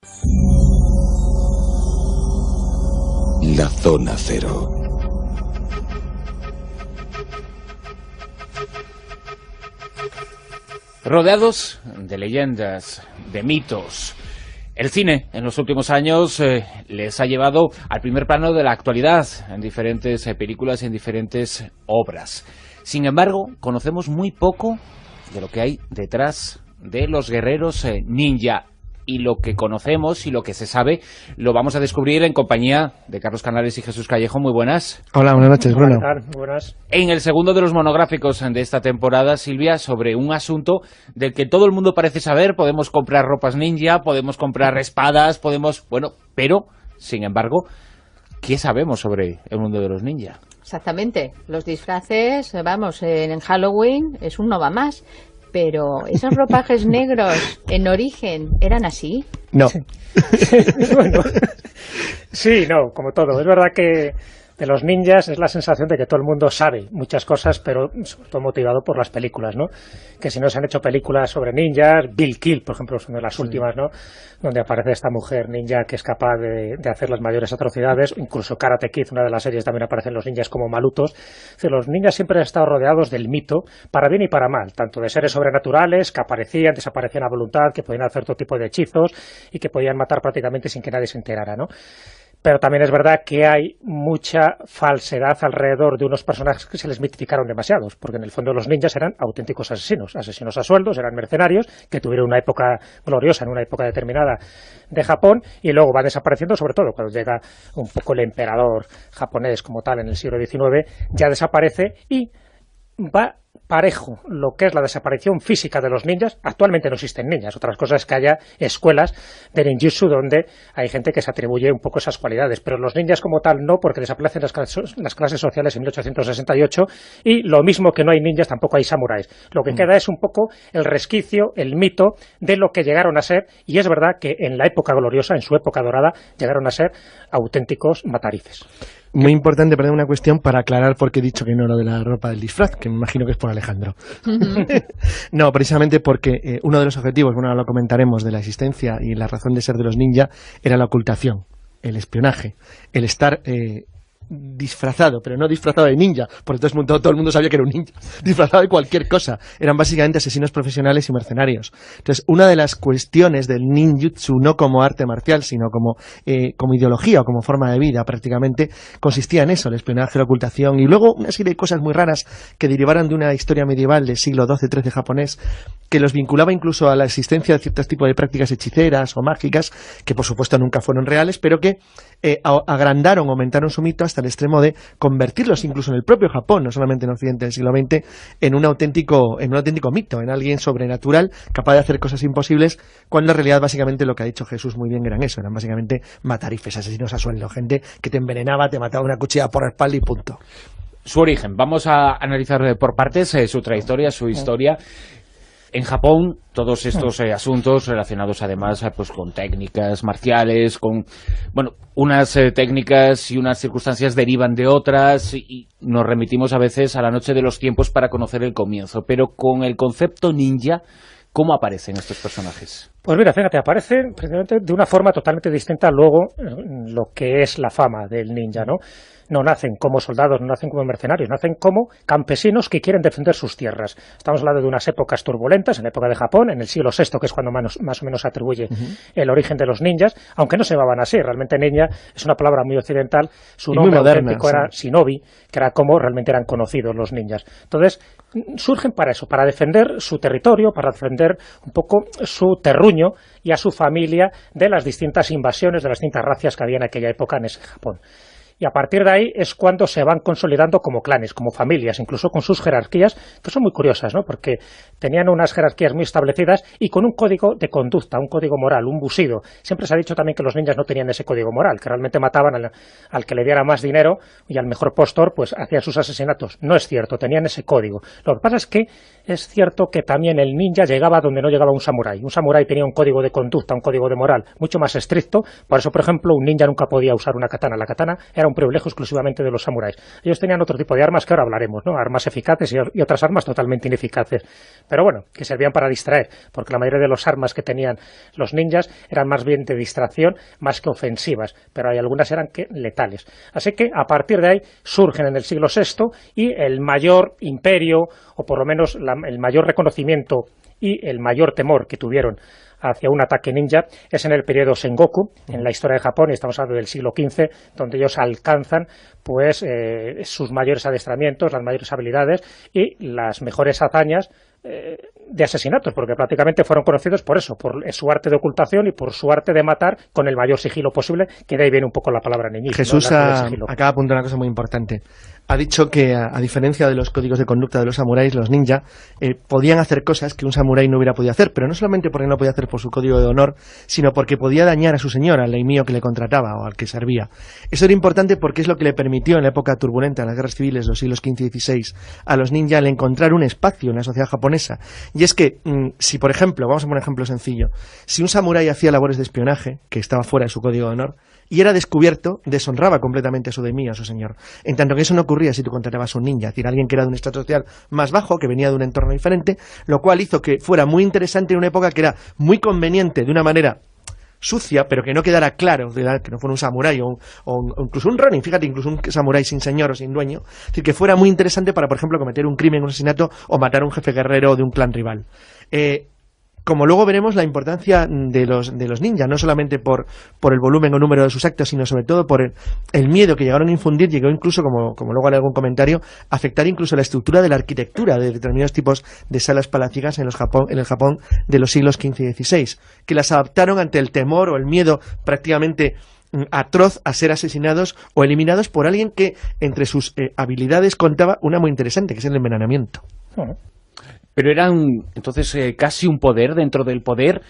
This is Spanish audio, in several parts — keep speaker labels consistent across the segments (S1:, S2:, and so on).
S1: La Zona Cero.
S2: Rodeados de leyendas, de mitos, el cine en los últimos años les ha llevado al primer plano de la actualidad en diferentes películas y en diferentes obras. Sin embargo, conocemos muy poco de lo que hay detrás de los guerreros ninja. Y lo que conocemos y lo que se sabe lo vamos a descubrir en compañía de Carlos Canales y Jesús Callejo. Muy buenas.
S3: Hola, buenas noches, Bruno.
S4: Muy buenas.
S2: En el segundo de los monográficos de esta temporada, Silvia, sobre un asunto del que todo el mundo parece saber. Podemos comprar ropas ninja, podemos comprar espadas, pero, sin embargo, ¿qué sabemos sobre el mundo de los ninja?
S5: Exactamente. Los disfraces, en Halloween es un no va más. Pero, ¿esos ropajes negros en origen eran así?
S3: No.
S4: Bueno, sí, no, como todo. Es verdad que de los ninjas es la sensación de que todo el mundo sabe muchas cosas, pero sobre todo motivado por las películas, ¿no? Que si no se han hecho películas sobre ninjas, Bill Kill, por ejemplo, es una de las últimas, ¿no? Donde aparece esta mujer ninja que es capaz de hacer las mayores atrocidades. Incluso Karate Kid, una de las series, también aparecen los ninjas como malutos. Es decir, los ninjas siempre han estado rodeados del mito, para bien y para mal, tanto de seres sobrenaturales que aparecían, desaparecían a voluntad, que podían hacer todo tipo de hechizos y que podían matar prácticamente sin que nadie se enterara, ¿no? Pero también es verdad que hay mucha falsedad alrededor de unos personajes que se les mitificaron demasiados, porque en el fondo los ninjas eran auténticos asesinos a sueldos, eran mercenarios que tuvieron una época gloriosa en una época determinada de Japón y luego van desapareciendo, sobre todo cuando llega un poco el emperador japonés como tal en el siglo XIX, ya desaparece y va parejo lo que es la desaparición física de los ninjas. Actualmente no existen ninjas, otras cosas es que haya escuelas de ninjutsu donde hay gente que se atribuye un poco esas cualidades, pero los ninjas como tal no, porque desaparecen las clases sociales en 1868 y lo mismo que no hay ninjas tampoco hay samuráis. Lo que queda es un poco el resquicio, el mito de lo que llegaron a ser, y es verdad que en la época gloriosa, en su época dorada, llegaron a ser auténticos matarifes.
S3: Muy importante, perdón, una cuestión para aclarar por qué he dicho que no lo de la ropa del disfraz, que me imagino que es por Alejandro. No, precisamente porque uno de los objetivos, bueno, ahora lo comentaremos, de la existencia y la razón de ser de los ninja era la ocultación, el espionaje, el estar disfrazado, pero no disfrazado de ninja, porque todo el mundo sabía que era un ninja, disfrazado de cualquier cosa. Eran básicamente asesinos profesionales y mercenarios. Entonces, una de las cuestiones del ninjutsu, no como arte marcial, sino como ideología o como forma de vida, prácticamente, consistía en eso, el espionaje, la ocultación, y luego una serie de cosas muy raras que derivaron de una historia medieval del siglo XII-XIII japonés, que los vinculaba incluso a la existencia de ciertos tipos de prácticas hechiceras o mágicas, que por supuesto nunca fueron reales, pero que agrandaron, aumentaron su mito hasta el extremo de convertirlos incluso en el propio Japón, no solamente en Occidente del siglo XX, en un auténtico mito, en alguien sobrenatural, capaz de hacer cosas imposibles, cuando en realidad básicamente lo que ha dicho Jesús muy bien eran eso, eran básicamente matarifes, asesinos a sueldo, gente que te envenenaba, te mataba una cuchilla por la espalda y punto.
S2: Su origen, vamos a analizar por partes su trayectoria, su historia. En Japón, todos estos asuntos relacionados además pues con técnicas marciales, con unas técnicas y unas circunstancias derivan de otras y nos remitimos a veces a la noche de los tiempos para conocer el comienzo. Pero con el concepto ninja, ¿cómo aparecen estos personajes?
S4: Pues mira, fíjate, aparecen precisamente de una forma totalmente distinta luego lo que es la fama del ninja, ¿no? No nacen como soldados, no nacen como mercenarios, nacen como campesinos que quieren defender sus tierras. Estamos hablando de unas épocas turbulentas, en la época de Japón, en el siglo VI, que es cuando más o menos se atribuye el origen de los ninjas, aunque no se llamaban así. Realmente ninja es una palabra muy occidental, su nombre auténtico era shinobi, que era como realmente eran conocidos los ninjas. Entonces, surgen para eso, para defender su territorio, para defender un poco su terruño y a su familia de las distintas invasiones, de las distintas razas que había en aquella época en ese Japón. Y a partir de ahí es cuando se van consolidando como clanes, como familias, incluso con sus jerarquías, que son muy curiosas, ¿no? Porque tenían unas jerarquías muy establecidas y con un código de conducta, un código moral, un bushido. Siempre se ha dicho también que los ninjas no tenían ese código moral, que realmente mataban al que le diera más dinero y al mejor postor, pues hacían sus asesinatos. No es cierto, tenían ese código. Lo que pasa es que es cierto que también el ninja llegaba donde no llegaba un samurái. Un samurái tenía un código de conducta, un código de moral mucho más estricto. Por eso, por ejemplo, un ninja nunca podía usar una katana. La katana era un privilegio exclusivamente de los samuráis. Ellos tenían otro tipo de armas que ahora hablaremos, ¿no? Armas eficaces y otras armas totalmente ineficaces. Pero bueno, que servían para distraer, porque la mayoría de las armas que tenían los ninjas eran más bien de distracción, más que ofensivas, pero hay algunas eran letales. Así que a partir de ahí surgen en el siglo VI y el mayor imperio, o por lo menos el mayor reconocimiento y el mayor temor que tuvieron hacia un ataque ninja es en el periodo Sengoku, en la historia de Japón, y estamos hablando del siglo XV, donde ellos alcanzan pues sus mayores adiestramientos, las mayores habilidades y las mejores hazañas de asesinatos, porque prácticamente fueron conocidos por eso, por su arte de ocultación y por su arte de matar con el mayor sigilo posible, que de ahí viene un poco la palabra ninjitsu.
S3: Jesús acaba de apuntar una cosa muy importante. Ha dicho que, a diferencia de los códigos de conducta de los samuráis, los ninja podían hacer cosas que un samurái no hubiera podido hacer, pero no solamente porque no podía hacer por su código de honor, sino porque podía dañar a su señor, al daimyo que le contrataba o al que servía. Eso era importante porque es lo que le permitió en la época turbulenta, en las guerras civiles de los siglos XV y XVI, a los ninja el encontrar un espacio en la sociedad japonesa. Y es que, si por ejemplo, vamos a poner un ejemplo sencillo, si un samurái hacía labores de espionaje, que estaba fuera de su código de honor, y era descubierto, deshonraba completamente a su daimyo, a su señor. En tanto que eso no ocurría si tú contratabas a un ninja, es decir, alguien que era de un estrato social más bajo, que venía de un entorno diferente, lo cual hizo que fuera muy interesante en una época que era muy conveniente de una manera sucia, pero que no quedara claro, que no fuera un samurái o incluso un ronin, fíjate, incluso un samurái sin señor o sin dueño, es decir, que fuera muy interesante para, por ejemplo, cometer un crimen, un asesinato o matar a un jefe guerrero de un clan rival. Como luego veremos, la importancia de los ninjas, no solamente por el volumen o número de sus actos, sino sobre todo por el miedo que llegaron a infundir, llegó incluso, como luego haré algún comentario, a afectar incluso la estructura de la arquitectura de determinados tipos de salas palaciegas en el Japón de los siglos XV y XVI, que las adaptaron ante el temor o el miedo prácticamente atroz a ser asesinados o eliminados por alguien que entre sus habilidades contaba una muy interesante, que es el envenenamiento.
S2: Pero eran entonces casi un poder dentro del poder.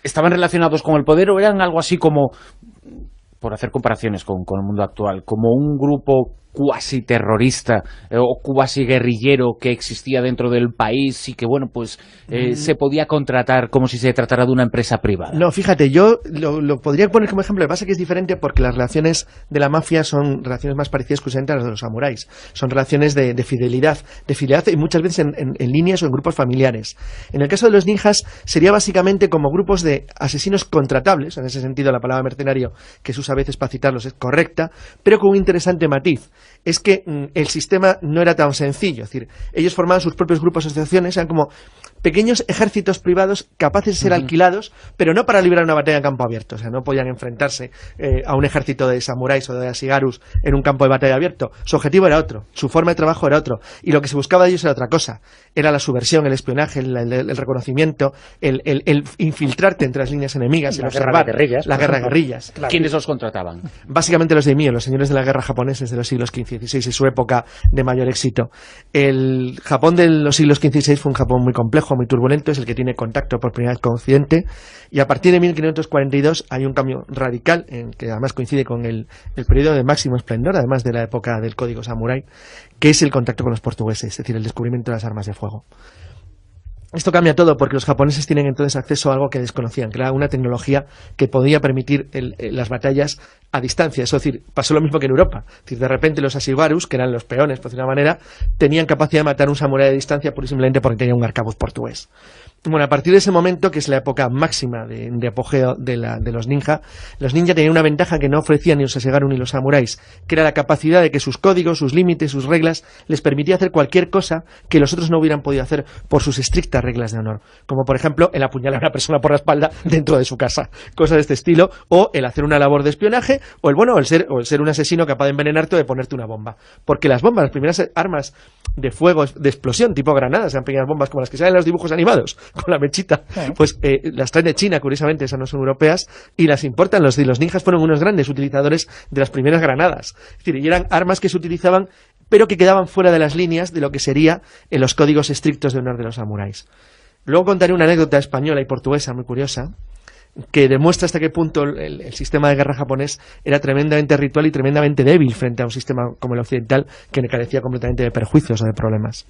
S2: ¿Estaban relacionados con el poder o eran algo así como, por hacer comparaciones con el mundo actual, como un grupo cuasi terrorista o cuasi guerrillero que existía dentro del país y que, bueno, pues se podía contratar como si se tratara de una empresa privada? No,
S3: fíjate, yo lo podría poner como ejemplo. Lo que pasa es que es diferente porque las relaciones de la mafia son relaciones más parecidas exclusivamente a las de los samuráis. Son relaciones de fidelidad y muchas veces en líneas o en grupos familiares. En el caso de los ninjas sería básicamente como grupos de asesinos contratables. En ese sentido la palabra mercenario que se usa a veces para citarlos es correcta, pero con un interesante matiz. Es que el sistema no era tan sencillo, es decir, ellos formaban sus propios grupos o asociaciones, eran como pequeños ejércitos privados capaces de ser alquilados, pero no para librar una batalla en campo abierto, o sea, no podían enfrentarse a un ejército de samuráis o de ashigarus en un campo de batalla abierto. Su objetivo era otro, su forma de trabajo era otro, y lo que se buscaba de ellos era otra cosa, era la subversión, el espionaje, el reconocimiento, el infiltrarte entre las líneas enemigas, el observar la guerra de guerrillas.
S2: Claro. ¿Quiénes los contrataban?
S3: Básicamente los daimyo, los señores de la guerra japoneses de los siglos XV y XVI, y su época de mayor éxito. El Japón de los siglos XV y XVI fue un Japón muy complejo, muy turbulento, es el que tiene contacto por primera vez con Occidente, y a partir de 1542 hay un cambio radical, en que además coincide con el periodo de máximo esplendor, además de la época del código samurái, que es el contacto con los portugueses, es decir, el descubrimiento de las armas de fuego. Esto cambia todo porque los japoneses tienen entonces acceso a algo que desconocían, que era una tecnología que podía permitir las batallas a distancia. Es decir, pasó lo mismo que en Europa. Es decir, de repente los ashigarus, que eran los peones, por decirlo de una manera, tenían capacidad de matar a un samurái a distancia simplemente porque tenía un arcabuz portugués. Bueno, a partir de ese momento, que es la época máxima de apogeo de los ninja tenían una ventaja que no ofrecían ni los ashigarus ni los samuráis, que era la capacidad de que sus códigos, sus límites, sus reglas, les permitía hacer cualquier cosa que los otros no hubieran podido hacer por sus estrictas reglas de honor. Como por ejemplo, el apuñalar a una persona por la espalda dentro de su casa. Cosas de este estilo. O el hacer una labor de espionaje, o el ser un asesino capaz de envenenarte o de ponerte una bomba. Porque las bombas, las primeras armas de fuego, de explosión, tipo granadas, eran pequeñas bombas como las que salen en los dibujos animados, con la mechita, pues las traen de China, curiosamente, esas no son europeas, y las importan. Los ninjas fueron unos grandes utilizadores de las primeras granadas. Es decir, y eran armas que se utilizaban, pero que quedaban fuera de las líneas de lo que sería en los códigos estrictos de honor de los samuráis. Luego contaré una anécdota española y portuguesa muy curiosa, que demuestra hasta qué punto el sistema de guerra japonés era tremendamente ritual y tremendamente débil frente a un sistema como el occidental, que carecía completamente de perjuicios o de problemas.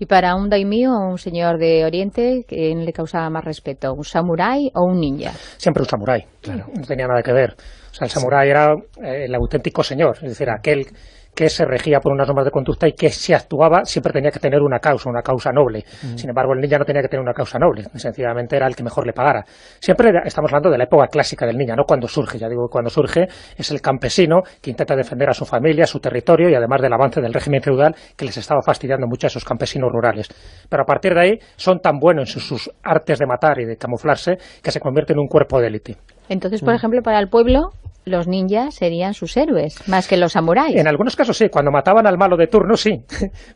S5: Y para un daimyo o un señor de Oriente, ¿quién le causaba más respeto? ¿Un samurái o un ninja?
S4: Siempre un samurái, claro. No tenía nada que ver. O sea, el samurái era el auténtico señor, es decir, aquel que se regía por unas normas de conducta y que si actuaba siempre tenía que tener una causa noble. Sin embargo, el ninja no tenía que tener una causa noble, sencillamente era el que mejor le pagara. Siempre estamos hablando de la época clásica del ninja, no cuando surge, ya digo, cuando surge es el campesino que intenta defender a su familia, a su territorio y además del avance del régimen feudal que les estaba fastidiando mucho a esos campesinos rurales. Pero a partir de ahí son tan buenos en sus artes de matar y de camuflarse que se convierten en un cuerpo de élite.
S5: Entonces, por ejemplo, para el pueblo, los ninjas serían sus héroes, más que los samuráis.
S4: En algunos casos sí, cuando mataban al malo de turno sí.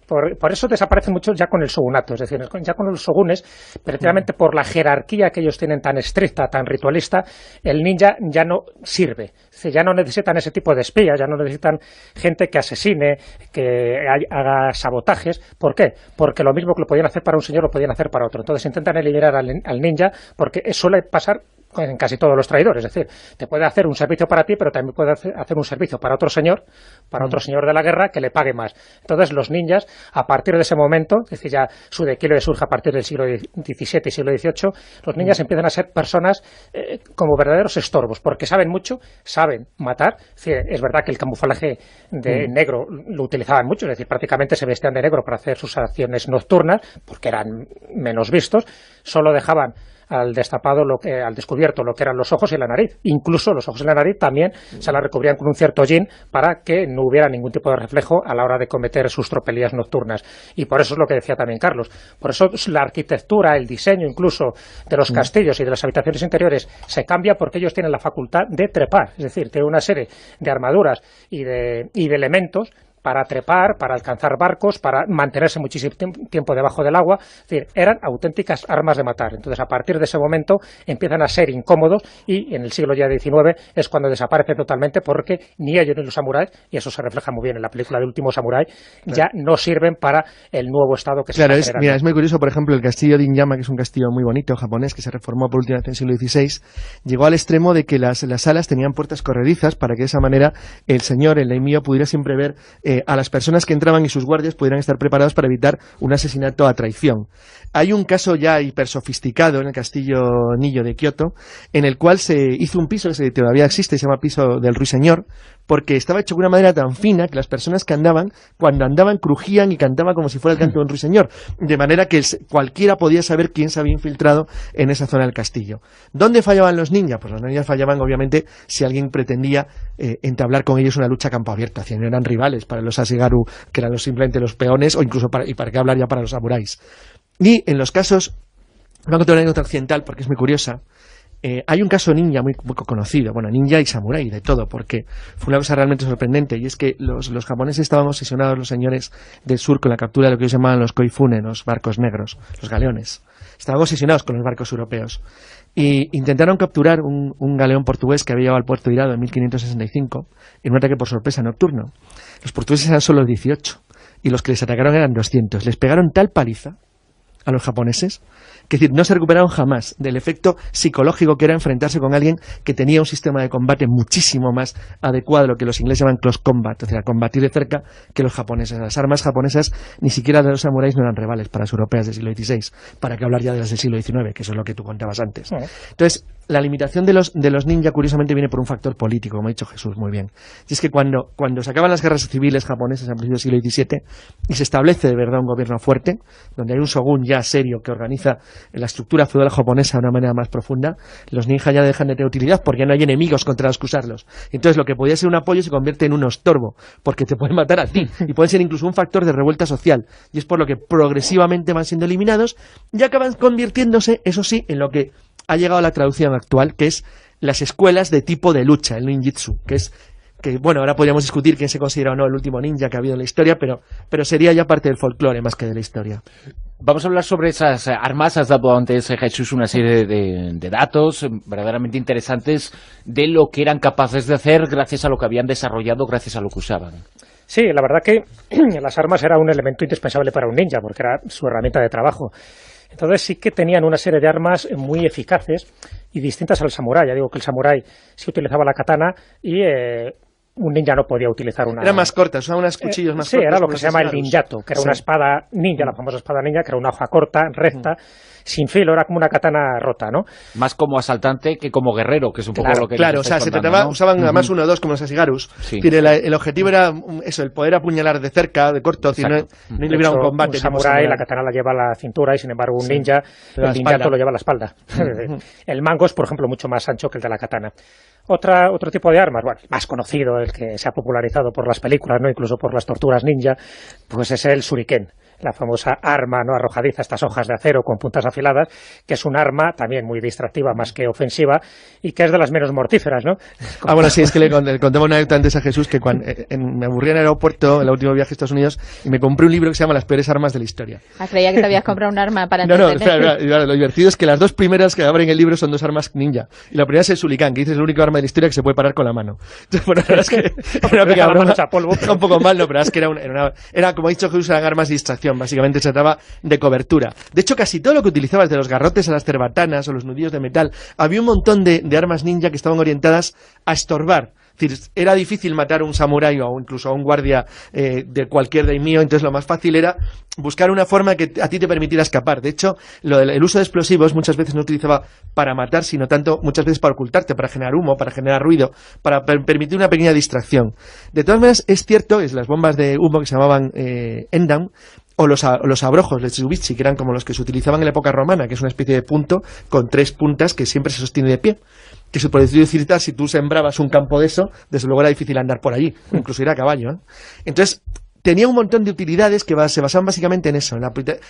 S4: Por eso desaparecen muchos ya con el shogunato, es decir, ya con los shogunes, precisamente por la jerarquía que ellos tienen tan estricta, tan ritualista, el ninja ya no sirve. Es decir, ya no necesitan ese tipo de espías, ya no necesitan gente que asesine, que haga sabotajes. ¿Por qué? Porque lo mismo que lo podían hacer para un señor lo podían hacer para otro. Entonces intentan eliminar al ninja porque suele pasar en casi todos los traidores, es decir, te puede hacer un servicio para ti, pero también puede hacer un servicio para otro señor de la guerra que le pague más. Entonces los ninjas, a partir de ese momento, es decir, ya su declive surge a partir del siglo XVII y siglo XVIII, los ninjas empiezan a ser personas como verdaderos estorbos, porque saben mucho, saben matar. Es verdad que el camuflaje de negro lo utilizaban mucho, es decir, prácticamente se vestían de negro para hacer sus acciones nocturnas, porque eran menos vistos, solo dejaban al descubierto lo que eran los ojos y la nariz. Incluso los ojos y la nariz también se la recubrían con un cierto yin para que no hubiera ningún tipo de reflejo a la hora de cometer sus tropelías nocturnas. Y por eso es lo que decía también Carlos. Por eso la arquitectura, el diseño incluso de los castillos y de las habitaciones interiores se cambia porque ellos tienen la facultad de trepar. Es decir, tienen una serie de armaduras y de elementos para trepar, para alcanzar barcos, para mantenerse muchísimo tiempo debajo del agua. Es decir, eran auténticas armas de matar. Entonces, a partir de ese momento empiezan a ser incómodos y en el siglo ya XIX es cuando desaparece totalmente porque ni ellos ni los samuráis, y eso se refleja muy bien en la película de Último Samurái, ya no sirven para el nuevo estado que se está generando.
S3: Mira, es muy curioso, por ejemplo, el castillo de Inuyama, que es un castillo muy bonito japonés que se reformó por última vez en el siglo XVI, llegó al extremo de que las salas tenían puertas corredizas para que de esa manera el señor, el daimyo, pudiera siempre ver a las personas que entraban y sus guardias pudieran estar preparados para evitar un asesinato a traición. Hay un caso ya hipersofisticado en el castillo Nillo de Kioto, en el cual se hizo un piso que todavía existe, se llama piso del ruiseñor, porque estaba hecho de una manera tan fina que las personas que andaban, cuando andaban, crujían y cantaban como si fuera el canto de un ruiseñor, de manera que cualquiera podía saber quién se había infiltrado en esa zona del castillo. ¿Dónde fallaban los ninjas? Pues los ninjas fallaban, obviamente, si alguien pretendía entablar con ellos una lucha a campo abierto, si no eran rivales para los Ashigaru, que eran simplemente los peones, o incluso para qué hablar ya para los samuráis. Y en los casos, voy a contar una anécdota occidental porque es muy curiosa. Hay un caso ninja muy conocido, bueno, ninja y samurái, de todo, porque fue una cosa realmente sorprendente, y es que los japoneses estaban obsesionados, los señores del sur, con la captura de lo que ellos llamaban los koifune, los barcos negros, los galeones. Estaban obsesionados con los barcos europeos. Y intentaron capturar un galeón portugués que había llegado al puerto de Hirado en 1565, en un ataque por sorpresa nocturno. Los portugueses eran solo 18, y los que les atacaron eran 200. Les pegaron tal paliza a los japoneses, que es decir, no se recuperaron jamás del efecto psicológico que era enfrentarse con alguien que tenía un sistema de combate muchísimo más adecuado a lo que los ingleses llaman close combat, o sea, combatir de cerca, que los japoneses. Las armas japonesas, ni siquiera de los samuráis, no eran rivales para las europeas del siglo XVI, para que hablar ya de las del siglo XIX, que eso es lo que tú contabas antes. Entonces, la limitación de los ninja, curiosamente, viene por un factor político, como ha dicho Jesús muy bien. Y es que cuando se acaban las guerras civiles japonesas a principios del siglo XVII y se establece de verdad un gobierno fuerte, donde hay un shogun ya serio que organiza la estructura feudal japonesa de una manera más profunda, los ninjas ya dejan de tener utilidad porque ya no hay enemigos contra los que usarlos. Entonces lo que podía ser un apoyo se convierte en un estorbo, porque te pueden matar a ti, y pueden ser incluso un factor de revuelta social. Y es por lo que progresivamente van siendo eliminados y acaban convirtiéndose, eso sí, en lo que ha llegado a la traducción actual, que es las escuelas de tipo de lucha, el ninjitsu, que bueno, ahora podríamos discutir quién se considera o no el último ninja que ha habido en la historia, pero sería ya parte del folclore más que de la historia.
S2: Vamos a hablar sobre esas armas. Has dado antes, Jesús, una serie de datos verdaderamente interesantes de lo que eran capaces de hacer gracias a lo que habían desarrollado, gracias a lo que usaban.
S4: Sí, la verdad que las armas era un elemento indispensable para un ninja, porque era su herramienta de trabajo. Entonces sí que tenían una serie de armas muy eficaces y distintas al samurái. Ya digo que el samurái sí utilizaba la katana y un ninja no podía utilizar una...
S3: Eran más cortas, usaban unos cuchillos más cortos.
S4: Sí, era lo que se llama el ninjato, que era una espada ninja, la famosa espada ninja, que era una hoja corta, recta, sin filo, era como una katana rota, ¿no?
S2: Más como asaltante que como guerrero, que es un poco lo que...
S3: Claro, o sea, se trataba, ¿no? Usaban además 1 o 2 como los Ashigarus. Sí. El objetivo era eso, el poder apuñalar de cerca, de corto, si no hubiera un combate.
S4: Un samurái, la katana la lleva a la cintura y sin embargo un ninja, el ninjato lo lleva a la espalda. El mango es, por ejemplo, mucho más ancho que el de la katana. Otro tipo de armas, bueno, el más conocido, el que se ha popularizado por las películas, ¿no? Incluso por las tortugas ninja, pues es el shuriken, la famosa arma no arrojadiza, estas hojas de acero con puntas afiladas, que es un arma también muy distractiva más que ofensiva y que es de las menos mortíferas, ¿no?
S3: Bueno, sí, es que le contaba una anécdota antes a Jesús que cuando me aburría en el aeropuerto, en el último viaje a Estados Unidos, y me compré un libro que se llama Las peores armas de la historia.
S5: Creía que te habías comprado un arma para
S3: No, espera, lo divertido es que las 2 primeras que abren el libro son 2 armas ninja. Y la primera es el shuriken, que dice es el único arma de la historia que se puede parar con la mano. Entonces, bueno, la verdad es que era una pequeña broma, un poco mal, no, pero es que era como ha dicho Jesús, eran armas de distracción, básicamente se trataba de cobertura. De hecho, casi todo lo que utilizabas, de los garrotes a las cerbatanas o los nudillos de metal, había un montón de armas ninja que estaban orientadas a estorbar. Es decir, era difícil matar a un samurái o incluso a un guardia de cualquier daimyo, entonces lo más fácil era buscar una forma que a ti te permitiera escapar. De hecho, el uso de explosivos muchas veces no utilizaba para matar, sino tanto muchas veces para ocultarte, para generar humo, para generar ruido, para permitir una pequeña distracción. De todas maneras, es cierto, es las bombas de humo que se llamaban Endam, o los abrojos, los tsubichi, que eran como los que se utilizaban en la época romana, que es una especie de punto con 3 puntas que siempre se sostiene de pie. Que se puede decir, si tú sembrabas un campo de eso, desde luego era difícil andar por allí, incluso ir a caballo, ¿eh? Entonces, tenía un montón de utilidades que se basaban básicamente en eso, en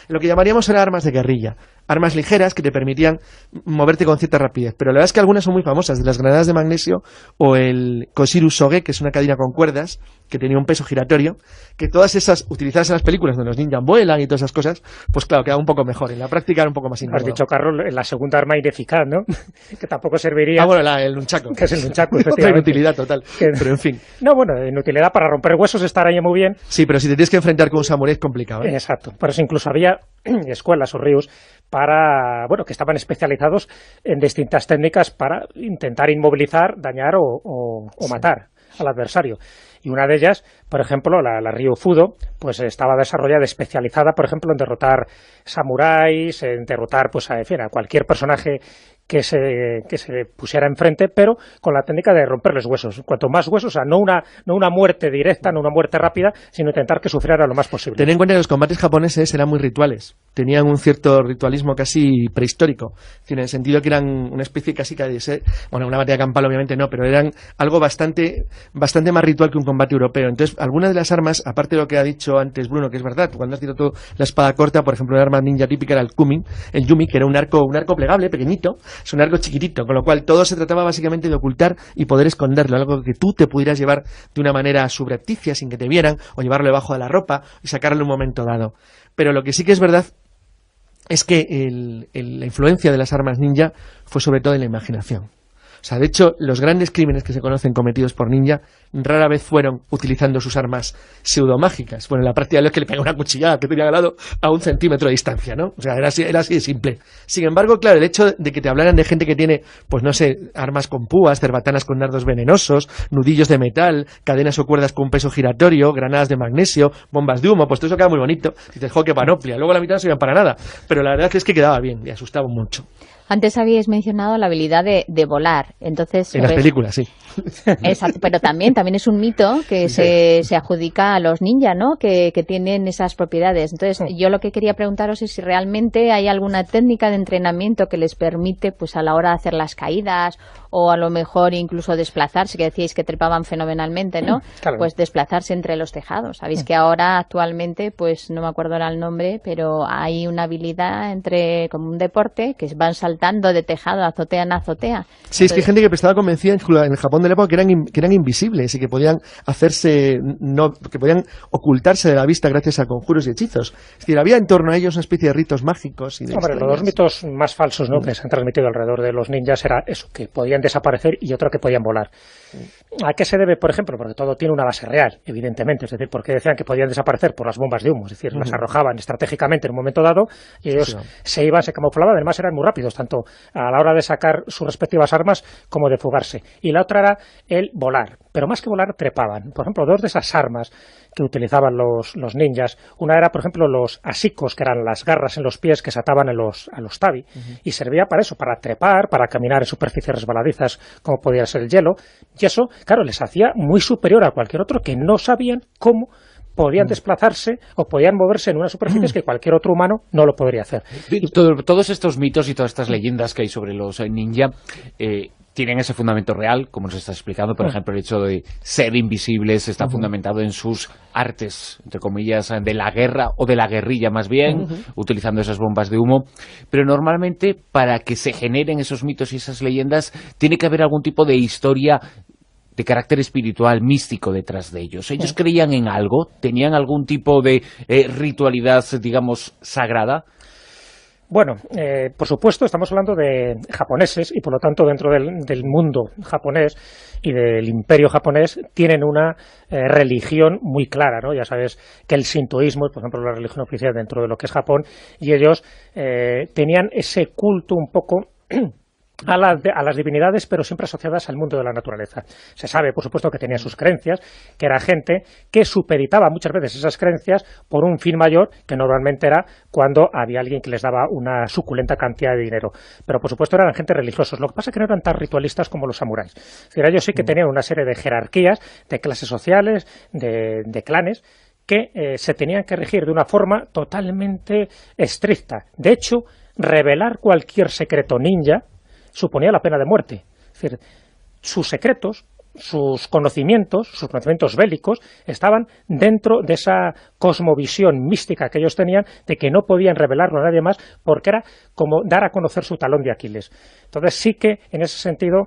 S3: lo que llamaríamos ahora armas de guerrilla. Armas ligeras que te permitían moverte con cierta rapidez. Pero la verdad es que algunas son muy famosas, de las granadas de magnesio o el Koshiru Soge, que es una cadena con cuerdas que tenía un peso giratorio, que todas esas utilizadas en las películas donde los ninjas vuelan y todas esas cosas, pues claro, queda un poco mejor. En la práctica era un poco más incómodo.
S4: Has dicho, Carlos, la segunda arma ineficaz, ¿no? Que tampoco serviría...
S3: bueno, el nunchaku.
S4: Que es el nunchaku, efectivamente.
S3: Otra inutilidad total, pero en fin.
S4: No, bueno, inutilidad para romper huesos estaría muy bien.
S3: Sí, pero si te tienes que enfrentar con un samurái es complicado, ¿eh?
S4: Exacto. Por eso incluso había escuelas o ríos que estaban especializados en distintas técnicas para intentar inmovilizar, dañar o matar al adversario. Y una de ellas, por ejemplo, la Ryufudo, pues estaba desarrollada, especializada, por ejemplo, en derrotar samuráis, en derrotar a cualquier personaje que se pusiera enfrente, pero con la técnica de romperles huesos. Cuanto más huesos, o sea, no una muerte directa, no una muerte rápida, sino intentar que sufriera lo más posible.
S3: Ten en cuenta que los combates japoneses eran muy rituales. Tenían un cierto ritualismo casi prehistórico, en el sentido que eran una especie casi de ser, una batalla campal obviamente no, pero eran algo bastante más ritual que un combate europeo. Entonces, algunas de las armas, aparte de lo que ha dicho antes Bruno, que es verdad, cuando has tirado la espada corta, por ejemplo, una arma ninja típica era el Yumi, que era un arco plegable, pequeñito, es un arco chiquitito, con lo cual todo se trataba básicamente de ocultar y poder esconderlo, algo que tú te pudieras llevar de una manera subrepticia, sin que te vieran, o llevarlo debajo de la ropa y sacarlo en un momento dado. Pero lo que sí que es verdad es que la influencia de las armas ninja fue sobre todo en la imaginación. O sea, de hecho, los grandes crímenes que se conocen cometidos por ninja rara vez fueron utilizando sus armas pseudomágicas. Bueno, en la práctica es que le pega una cuchillada que tenía al lado a 1 centímetro de distancia, ¿no? O sea, era así de simple. Sin embargo, claro, el hecho de que te hablaran de gente que tiene, pues no sé, armas con púas, cerbatanas con dardos venenosos, nudillos de metal, cadenas o cuerdas con un peso giratorio, granadas de magnesio, bombas de humo, pues todo eso queda muy bonito. Dices, jo, qué panoplia. Luego la mitad no servían para nada. Pero la verdad es que quedaba bien y asustaba mucho.
S5: Antes habíais mencionado la habilidad de volar, entonces...
S3: En las películas, sí.
S5: Exacto, pero también es un mito que se adjudica a los ninjas, ¿no? Que tienen esas propiedades. Entonces, yo lo que quería preguntaros es si realmente hay alguna técnica de entrenamiento que les permite, pues a la hora de hacer las caídas, o a lo mejor incluso desplazarse, que decíais que trepaban fenomenalmente, ¿no? Claro. Pues desplazarse entre los tejados. Sabéis que ahora, actualmente, pues no me acuerdo ahora el nombre, pero hay una habilidad como un deporte que van saltando de tejado, azotea en azotea.
S3: Sí, entonces, es que hay gente que estaba convencida en el Japón de la época que eran invisibles y que podían que podían ocultarse de la vista gracias a conjuros y hechizos. Es decir, había en torno a ellos una especie de ritos mágicos. Y de
S4: los dos mitos más falsos, ¿no?, que se han transmitido alrededor de los ninjas era eso, que podían desaparecer y otro que podían volar. ¿A qué se debe, por ejemplo? Porque todo tiene una base real, evidentemente. Es decir, porque decían que podían desaparecer por las bombas de humo. Es decir, las arrojaban estratégicamente en un momento dado y ellos se iban, se camuflaban. Además, eran muy rápidos, tanto a la hora de sacar sus respectivas armas como de fugarse. Y la otra era el volar. Pero más que volar, trepaban. Por ejemplo, dos de esas armas que utilizaban los ninjas, una era, por ejemplo, los asicos, que eran las garras en los pies que se ataban a los tabi, y servía para eso, para trepar, para caminar en superficies resbaladizas, como podía ser el hielo, y eso, claro, les hacía muy superior a cualquier otro que no sabían cómo podían desplazarse o podían moverse en unas superficies que cualquier otro humano no lo podría hacer.
S2: Todos estos mitos y todas estas leyendas que hay sobre los ninja tienen ese fundamento real, como nos estás explicando. Por ejemplo, el hecho de ser invisibles está fundamentado en sus artes, entre comillas, de la guerra o de la guerrilla más bien, utilizando esas bombas de humo. Pero normalmente, para que se generen esos mitos y esas leyendas, tiene que haber algún tipo de historia de carácter espiritual, místico detrás de ellos. ¿Ellos creían en algo? ¿Tenían algún tipo de ritualidad, digamos, sagrada?
S4: Bueno, por supuesto, estamos hablando de japoneses y, por lo tanto, dentro del mundo japonés y del imperio japonés tienen una religión muy clara, ¿no? Ya sabes que el sintoísmo es, por ejemplo, la religión oficial dentro de lo que es Japón, y ellos tenían ese culto un poco a las divinidades, pero siempre asociadas al mundo de la naturaleza. Se sabe, por supuesto, que tenía sus creencias, que era gente que supeditaba muchas veces esas creencias por un fin mayor, que normalmente era cuando había alguien que les daba una suculenta cantidad de dinero. Pero, por supuesto, eran gente religiosos. Lo que pasa es que no eran tan ritualistas como los samuráis. Es decir, ellos sí que tenían una serie de jerarquías, de clases sociales, de clanes, que se tenían que regir de una forma totalmente estricta. De hecho, revelar cualquier secreto ninja suponía la pena de muerte. Es decir, sus secretos, sus conocimientos bélicos, estaban dentro de esa cosmovisión mística que ellos tenían, de que no podían revelarlo a nadie más, porque era como dar a conocer su talón de Aquiles. Entonces sí que, en ese sentido,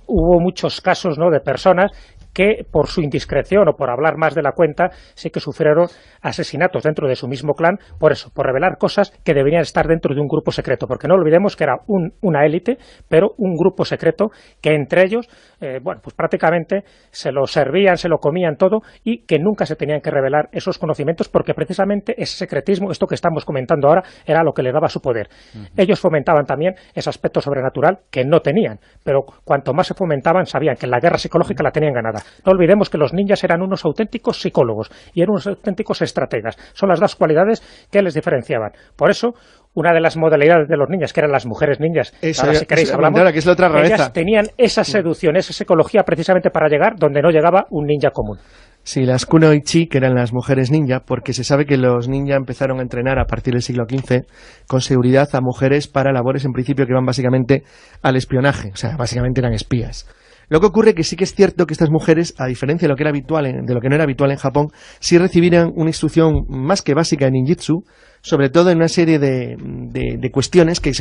S4: hubo muchos casos, ¿no?, de personas que por su indiscreción o por hablar más de la cuenta sí que sufrieron asesinatos dentro de su mismo clan, por eso, por revelar cosas que deberían estar dentro de un grupo secreto, porque no olvidemos que era una élite, pero un grupo secreto que entre ellos, pues prácticamente se lo servían, se lo comían todo, y que nunca se tenían que revelar esos conocimientos, porque precisamente ese secretismo, esto que estamos comentando ahora, era lo que le daba su poder. Ellos fomentaban también ese aspecto sobrenatural que no tenían, pero cuanto más se fomentaban, sabían que en la guerra psicológica la tenían ganada. No olvidemos que los ninjas eran unos auténticos psicólogos y eran unos auténticos estrategas. Son las dos cualidades que les diferenciaban. Por eso, una de las modalidades de los ninjas, que eran las mujeres ninjas, ahora si queréis hablamos,
S3: que es la otra rareza.
S4: Ellas tenían esa seducción, esa psicología precisamente para llegar donde no llegaba un ninja común.
S3: Sí, las kunoichi, que eran las mujeres ninja, porque se sabe que los ninja empezaron a entrenar a partir del siglo XV con seguridad a mujeres para labores en principio que iban básicamente al espionaje, o sea, básicamente eran espías. Lo que ocurre que sí que es cierto que estas mujeres, a diferencia de lo que era habitual, de lo que no era habitual en Japón, sí recibieron una instrucción más que básica en ninjutsu, sobre todo en una serie de cuestiones que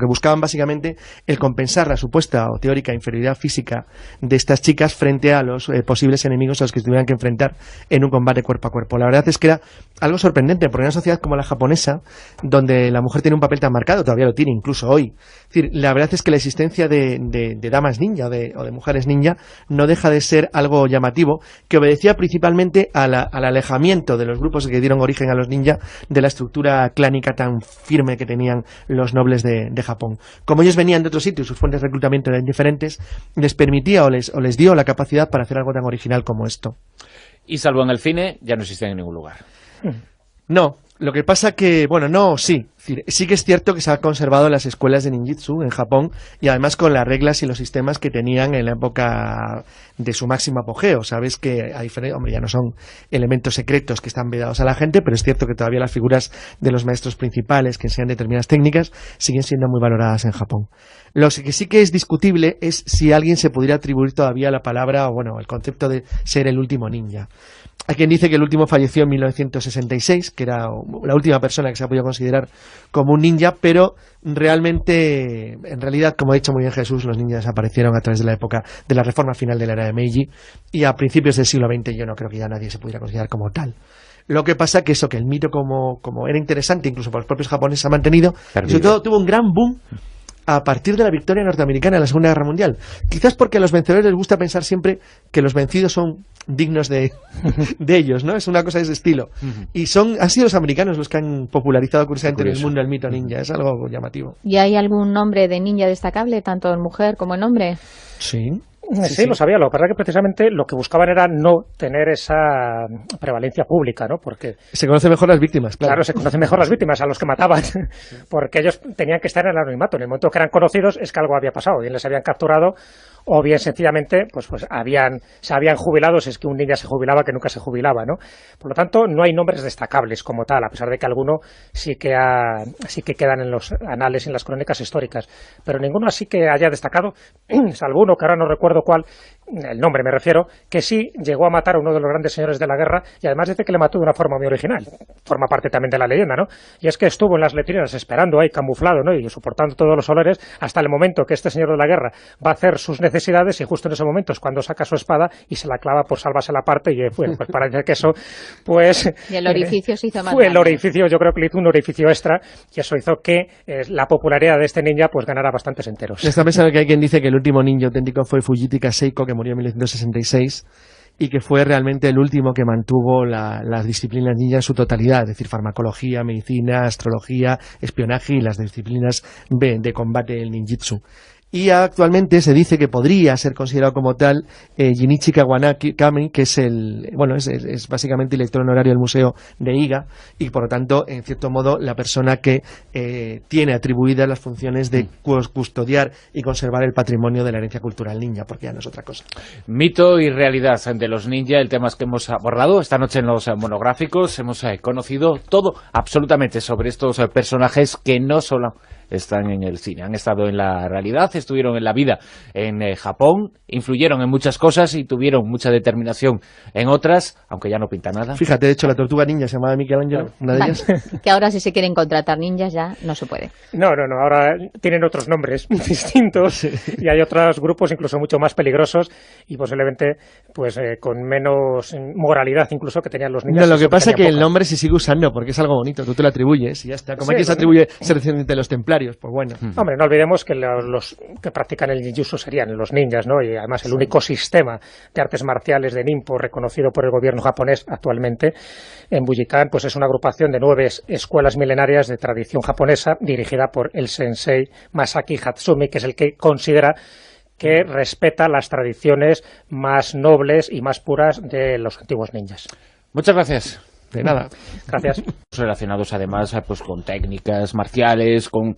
S3: buscaban básicamente el compensar la supuesta o teórica inferioridad física de estas chicas frente a los posibles enemigos a los que se tuvieran que enfrentar en un combate cuerpo a cuerpo. La verdad es que era algo sorprendente, porque en una sociedad como la japonesa, donde la mujer tiene un papel tan marcado, todavía lo tiene incluso hoy. Es decir, la verdad es que la existencia de damas ninja o de mujeres ninja no deja de ser algo llamativo, que obedecía principalmente al alejamiento de los grupos que dieron origen a los ninja de la estructura clánica tan firme que tenían los nobles de Japón. Como ellos venían de otros sitios, sus fuentes de reclutamiento eran diferentes, les permitía o les dio la capacidad para hacer algo tan original como esto.
S2: Y salvo en el cine, ya no existen en ningún lugar.
S3: No, lo que pasa que, sí. Sí que es cierto que se ha conservado las escuelas de ninjutsu en Japón, y además con las reglas y los sistemas que tenían en la época de su máximo apogeo. Sabes que, a diferencia, ya no son elementos secretos que están vedados a la gente, pero es cierto que todavía las figuras de los maestros principales que enseñan determinadas técnicas siguen siendo muy valoradas en Japón. Lo que sí que es discutible es si alguien se pudiera atribuir todavía la palabra, el concepto de ser el último ninja. Hay quien dice que el último falleció en 1966, que era la última persona que se ha podido considerar como un ninja, pero en realidad, como ha dicho muy bien Jesús, los ninjas desaparecieron a través de la época de la reforma final de la era de Meiji, y a principios del siglo XX yo no creo que ya nadie se pudiera considerar como tal. Lo que pasa que el mito como era interesante, incluso para los propios japoneses, se ha mantenido, y sobre todo tuvo un gran boom a partir de la victoria norteamericana en la Segunda Guerra Mundial. Quizás porque a los vencedores les gusta pensar siempre que los vencidos son dignos de ellos, ¿no? Es una cosa de ese estilo. Y han sido los americanos los que han popularizado curiosamente en el mundo el mito ninja. Es algo llamativo.
S5: ¿Y hay algún nombre de ninja destacable, tanto en mujer como en hombre?
S3: Sí.
S4: Sí, lo sabía. Lo que pasa es que precisamente lo que buscaban era no tener esa prevalencia pública, ¿no? Porque
S3: se conocen mejor las víctimas, claro.
S4: Claro, se conocen mejor las víctimas, a los que mataban, porque ellos tenían que estar en el anonimato. En el momento que eran conocidos es que algo había pasado, bien les habían capturado o bien sencillamente pues se habían jubilado, si es que un ninja se jubilaba, que nunca se jubilaba, ¿no? Por lo tanto, no hay nombres destacables como tal, a pesar de que alguno sí que quedan en los anales y en las crónicas históricas, pero ninguno así que haya destacado, salvo uno que ahora no recuerdo cuál, el nombre me refiero, que sí llegó a matar a uno de los grandes señores de la guerra y además dice que le mató de una forma muy original, forma parte también de la leyenda, ¿no? Y es que estuvo en las letrinas esperando ahí camuflado, ¿no? Y soportando todos los olores hasta el momento que este señor de la guerra va a hacer sus necesidades y justo en ese momento es cuando saca su espada y se la clava por salvarse la parte y bueno, pues parece que eso pues
S5: y el orificio se hizo más
S4: fue el orificio, yo creo que le hizo un orificio extra y eso hizo que la popularidad de este ninja pues ganara bastantes enteros.
S3: Está pensando que hay quien dice que el último ninja auténtico fue Fujita Seiko, que murió en 1966 y que fue realmente el último que mantuvo las disciplinas ninja en su totalidad, es decir, farmacología, medicina, astrología, espionaje y las disciplinas de combate del ninjitsu. Y actualmente se dice que podría ser considerado como tal Jinichi Kawakami, que es básicamente el director honorario del Museo de Iga y por lo tanto, en cierto modo, la persona que tiene atribuidas las funciones de custodiar y conservar el patrimonio de la herencia cultural ninja, porque ya no es otra cosa.
S2: Mito y realidad de los ninja, el tema que hemos abordado esta noche en los monográficos. Hemos conocido todo, absolutamente, sobre estos personajes que no solo están en el cine, han estado en la realidad, estuvieron en la vida en Japón, influyeron en muchas cosas y tuvieron mucha determinación en otras, aunque ya no pinta nada.
S3: Fíjate, de hecho, la tortuga ninja se llamaba Michelangelo, una de ellas.
S5: Que ahora si se quieren contratar ninjas ya no se puede.
S4: No, ahora tienen otros nombres distintos y hay otros grupos incluso mucho más peligrosos y posiblemente pues con menos moralidad incluso que tenían los ninjas.
S3: No, lo que pasa es que el nombre se sigue usando porque es algo bonito, tú te lo atribuyes y ya está. Como aquí se atribuye ser descendiente de los templarios, pues bueno.
S4: Hombre, no olvidemos que los que practican el ninjutsu serían los ninjas, ¿no? Y además el único sistema de artes marciales de ninpo reconocido por el gobierno japonés actualmente en Bujinkan, pues es una agrupación de 9 escuelas milenarias de tradición japonesa dirigida por el sensei Masaki Hatsumi, que es el que considera que respeta las tradiciones más nobles y más puras de los antiguos ninjas.
S2: Muchas gracias.
S3: De nada.
S4: Gracias.
S2: Relacionados además pues con técnicas marciales, con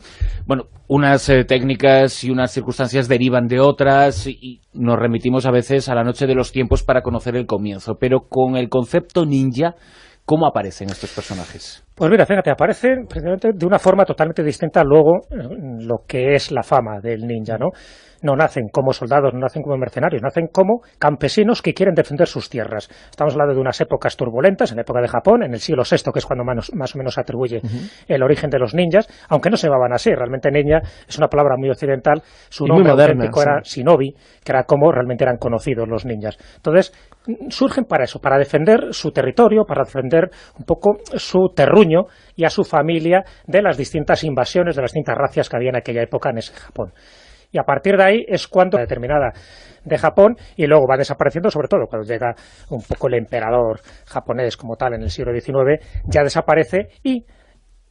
S2: unas técnicas y unas circunstancias derivan de otras y nos remitimos a veces a la noche de los tiempos para conocer el comienzo, pero con el concepto ninja, ¿cómo aparecen estos personajes?
S4: Pues mira, fíjate, aparecen precisamente de una forma totalmente distinta luego lo que es la fama del ninja, ¿no? No nacen como soldados, no nacen como mercenarios, nacen como campesinos que quieren defender sus tierras. Estamos hablando de unas épocas turbulentas, en la época de Japón, en el siglo VI, que es cuando más o menos se atribuye el origen de los ninjas, aunque no se llamaban así. Realmente ninja es una palabra muy occidental, su nombre auténtico era shinobi, que era como realmente eran conocidos los ninjas. Entonces, surgen para eso, para defender su territorio, para defender un poco su terruño y a su familia de las distintas invasiones, de las distintas razzias que había en aquella época en ese Japón. Y a partir de ahí es cuando la determinada de Japón y luego va desapareciendo, sobre todo cuando llega un poco el emperador japonés como tal en el siglo XIX, ya desaparece y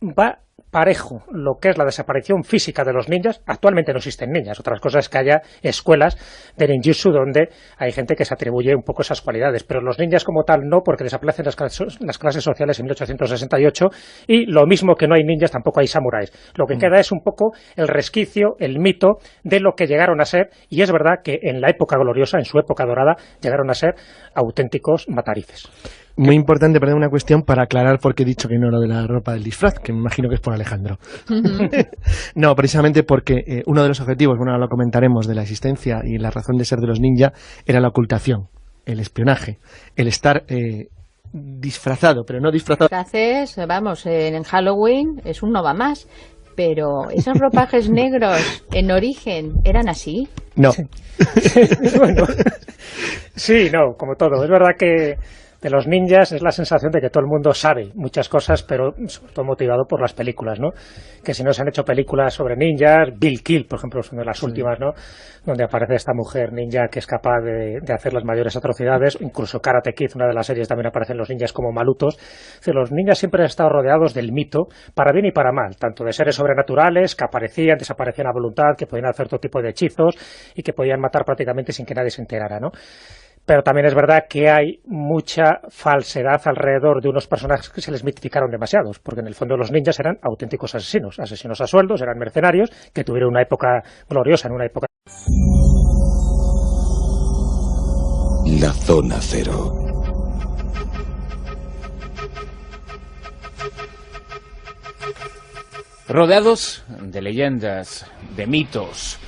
S4: va parejo lo que es la desaparición física de los ninjas. Actualmente no existen ninjas, otras cosas es que haya escuelas de ninjutsu donde hay gente que se atribuye un poco esas cualidades, pero los ninjas como tal no, porque desaparecen las clases sociales en 1868 y lo mismo que no hay ninjas tampoco hay samuráis. Lo que queda es un poco el resquicio, el mito de lo que llegaron a ser, y es verdad que en la época gloriosa, en su época dorada, llegaron a ser auténticos matarifes.
S3: Muy importante, perdón, una cuestión para aclarar por qué he dicho que no lo de la ropa del disfraz, que me imagino que es por Alejandro. No, precisamente porque uno de los objetivos, bueno, lo comentaremos, de la existencia y la razón de ser de los ninja era la ocultación, el espionaje, el estar disfrazado, pero no disfrazado.
S5: Entonces, vamos, en Halloween es un no va más, pero esos ropajes negros en origen eran así.
S3: No.
S4: Bueno, sí, no, como todo. Es verdad que de los ninjas es la sensación de que todo el mundo sabe muchas cosas, pero sobre todo motivado por las películas, ¿no? Que si no se han hecho películas sobre ninjas, Bill Kill, por ejemplo, es una de las últimas, ¿no? Donde aparece esta mujer ninja que es capaz de hacer las mayores atrocidades, incluso Karate Kid, una de las series, también aparecen los ninjas como malutos. Es decir, los ninjas siempre han estado rodeados del mito, para bien y para mal, tanto de seres sobrenaturales que aparecían, desaparecían a voluntad, que podían hacer todo tipo de hechizos y que podían matar prácticamente sin que nadie se enterara, ¿no? Pero también es verdad que hay mucha falsedad alrededor de unos personajes que se les mitificaron demasiados, porque en el fondo los ninjas eran auténticos asesinos, asesinos a sueldos, eran mercenarios, que tuvieron una época gloriosa, en una época...
S1: La Zona Cero.
S2: Rodeados de leyendas, de mitos.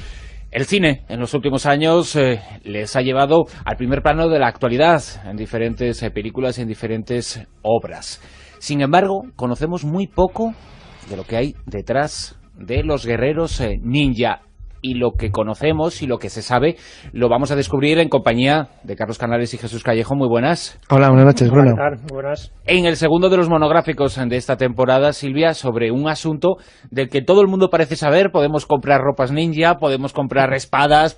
S2: El cine en los últimos años les ha llevado al primer plano de la actualidad en diferentes películas y en diferentes obras. Sin embargo, conocemos muy poco de lo que hay detrás de los guerreros ninja. Y lo que conocemos y lo que se sabe lo vamos a descubrir en compañía de Carlos Canales y Jesús Callejo. Muy buenas.
S3: Hola, buenas noches, Bruno.
S4: Buenas.
S2: En el segundo de los monográficos de esta temporada, Silvia, sobre un asunto del que todo el mundo parece saber. Podemos comprar ropas ninja, podemos comprar espadas,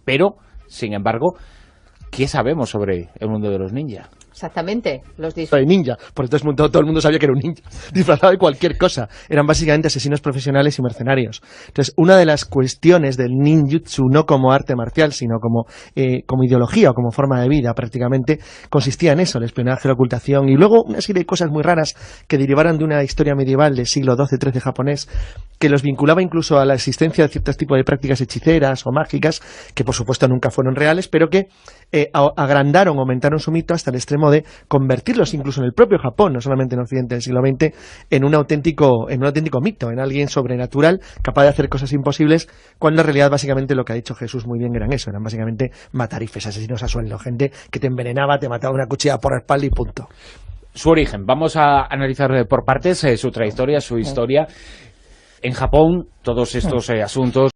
S2: pero, sin embargo, ¿qué sabemos sobre el mundo de los ninja?
S5: Exactamente, los
S3: de ninja, por entonces todo el mundo sabía que era un ninja, disfrazado de cualquier cosa. Eran básicamente asesinos profesionales y mercenarios. Entonces, una de las cuestiones del ninjutsu, no como arte marcial, sino como ideología o como forma de vida, prácticamente, consistía en eso, el espionaje, la ocultación, y luego una serie de cosas muy raras que derivaran de una historia medieval del siglo XII-XIII japonés, que los vinculaba incluso a la existencia de ciertos tipos de prácticas hechiceras o mágicas, que por supuesto nunca fueron reales, pero que agrandaron, aumentaron su mito hasta el extremo de convertirlos incluso en el propio Japón, no solamente en Occidente del siglo XX, en un auténtico mito, en alguien sobrenatural, capaz de hacer cosas imposibles, cuando en realidad básicamente lo que ha dicho Jesús muy bien eran eso, eran básicamente matarifes, asesinos a sueldo, gente que te envenenaba, te mataba una cuchilla por la espalda y punto.
S2: Su origen, vamos a analizar por partes su trayectoria, su historia. En Japón, todos estos asuntos